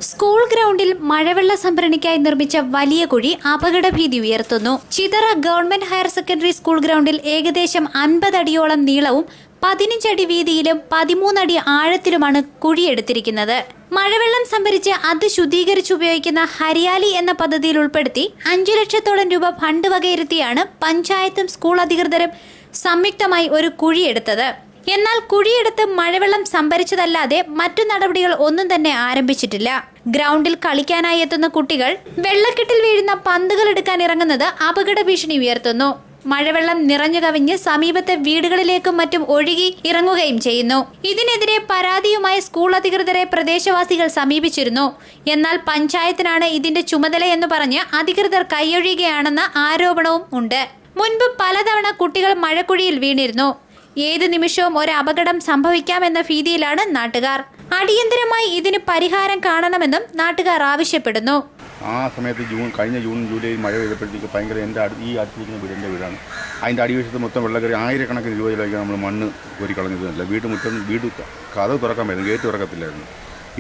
School ഗ്രൗണ്ടിൽ മഴവെള്ള സംഭരണിക്കായി നിർമ്മിച്ച വലിയ കുഴി അപകടഭീതി ഉയർത്തുന്നു. Chithara government higher secondary school ഗ്രൗണ്ടിൽ ഏകദേശം 50 അടിയോളം നീളവും 15 അടി വീതിയിലും 13 അടി ആഴത്തിലുമാണ് കുഴിയെടുത്തിരിക്കുന്നത്. മഴവെള്ളം സംഭരിച്ച് അത് ശുദ്ധീകരിച്ചുപയോഗിക്കുന്ന ഹരിയാലി എന്ന പദ്ധതിയിൽ ഉൾപ്പെടുത്തി 5 ലക്ഷത്തോളം രൂപ ഫണ്ട് വകയിരുത്തിയാണ് പഞ്ചായത്തും സ്കൂൾ അധികൃതരും സംയുക്തമായി ഒരു കുഴിയെടുത്തത്. എന്നാൽ കുഴിയെടുത്ത് മഴവെള്ളം സംഭരിച്ചതല്ലാതെ മറ്റു നടപടികൾ ഒന്നും തന്നെ ആരംഭിച്ചിട്ടില്ല. ഗ്രൗണ്ടിൽ കളിക്കാനായി എത്തുന്ന കുട്ടികൾ വെള്ളക്കെട്ടിൽ വീഴുന്ന പന്തുകൾ എടുക്കാൻ ഇറങ്ങുന്നത് അപകട ഭീഷണി ഉയർത്തുന്നു. മഴവെള്ളം നിറഞ്ഞു കവിഞ്ഞ് സമീപത്തെ വീടുകളിലേക്കും മറ്റും ഒഴുകി ഇറങ്ങുകയും ചെയ്യുന്നു. ഇതിനെതിരെ പരാതിയുമായി സ്കൂൾ അധികൃതരെ പ്രദേശവാസികൾ സമീപിച്ചിരുന്നു. എന്നാൽ പഞ്ചായത്തിനാണ് ഇതിന്റെ ചുമതലയെന്ന് പറഞ്ഞ് അധികൃതർ കൈയൊഴിയുകയാണെന്ന ആരോപണവും ഉണ്ട്. മുൻപ് പലതവണ കുട്ടികൾ മഴക്കുഴിയിൽ വീണിരുന്നു. ഏത് നിമിഷവും ഒരു അപകടം സംഭവിക്കാമെന്ന ഭീതിയിലാണ് നാട്ടുകാർ. അടിയന്തരമായി ഇതിന് പരിഹാരം കാണണമെന്നും നാട്ടുകാർ ആവശ്യപ്പെടുന്നു. ആ സമയത്ത് കഴിഞ്ഞ ജൂൺ ജൂലൈ മഴ പെയ്തപ്പോഴത്തേക്ക് ഭയങ്കര ഈ അടുത്തിരിക്കുന്ന വീടിൻ്റെ വീടാണ്. അതിൻ്റെ അടിവശത്ത് മൊത്തം വെള്ളം കയറി ആയിരക്കണക്കിന് രൂപയിലേക്ക് നമ്മൾ മണ്ണ് കോരി കളഞ്ഞതല്ല. വീട് കഥ തുറക്കാൻ പറ്റുന്നു, ഗേറ്റ് തുറക്കത്തില്ലായിരുന്നു.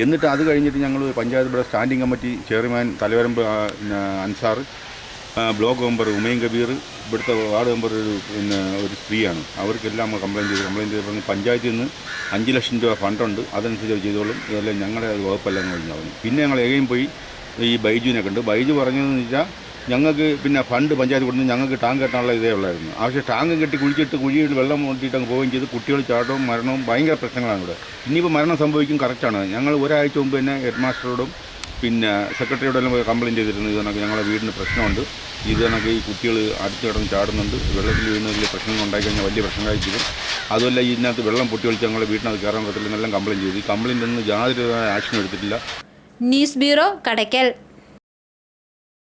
എന്നിട്ട് അത് കഴിഞ്ഞിട്ട് ഞങ്ങൾ പഞ്ചായത്ത് ഇവിടെ സ്റ്റാൻഡിംഗ് കമ്മിറ്റി ചെയർമാൻ തലവരമ്പ് അൻസാർ, ബ്ലോക്ക് മെമ്പർ ഉമൈൻ കബീർ, ഇവിടുത്തെ വാർഡ് മെമ്പർ ഒരു സ്ത്രീയാണ്. അവർക്കെല്ലാം കംപ്ലയിൻറ്റ് ചെയ്ത് പറഞ്ഞ് പഞ്ചായത്തിൽ നിന്ന് 5 ലക്ഷം രൂപ ഫണ്ടുണ്ട്, അതനുസരിച്ച് ചെയ്തോളും, ഇതെല്ലാം ഞങ്ങളുടെ വകുപ്പല്ല എന്ന് പറഞ്ഞു പറഞ്ഞു. പിന്നെ ഞങ്ങൾ ഏകയും പോയി ഈ ബൈജുവിനെ കണ്ട്. ബൈജു പറഞ്ഞതെന്ന് വെച്ചാൽ ഞങ്ങൾക്ക് പിന്നെ ഫണ്ട് പഞ്ചായത്ത് കൊടുത്ത് ഞങ്ങൾക്ക് ടാങ്ക് കെട്ടാനുള്ള ഇതേ ഉള്ളായിരുന്നു. പക്ഷേ ടാങ്ക് കെട്ടി കുഴിയിൽ വെള്ളം ഓട്ടിയിട്ട് അങ്ങ് പോവുകയും ചെയ്ത് കുട്ടികൾ ചാട്ടവും മരണവും ഭയങ്കര പ്രശ്നങ്ങളാണ് ഇവിടെ. ഇനിയിപ്പോൾ മരണം സംഭവിക്കും, കറക്റ്റാണ്. ഞങ്ങൾ ഒരാഴ്ച മുമ്പ് തന്നെ ഹെഡ് മാസ്റ്ററോടും പിന്നെ സെക്രട്ടറിയോടെല്ലാം കംപ്ലയിൻറ്റ് ചെയ്തിരുന്നു. ഇത് കണക്ക് ഞങ്ങളുടെ വീടിന് പ്രശ്നമുണ്ട്, ഇത് കണക്ക് ഈ കുട്ടികൾ അടുത്ത് കിടന്ന് ചാടുന്നുണ്ട്, വെള്ളത്തിൽ വീഴുന്നതിൽ പ്രശ്നങ്ങൾ ഉണ്ടായിക്കഴിഞ്ഞാൽ വലിയ പ്രശ്നമായി തീരും. അതുമല്ല ഇതിനകത്ത് വെള്ളം പൊട്ടി ഒളിച്ച് ഞങ്ങളുടെ വീട്ടിനകത്ത് കയറാൻ പറ്റില്ല എന്നെല്ലാം കംപ്ലയിൻറ്റ് ചെയ്തു. ഈ കംപ്ലയിൻ്റ് ഒന്നും യാതൊരു ആക്ഷനും എടുത്തിട്ടില്ല. News bureau, Kadakkal.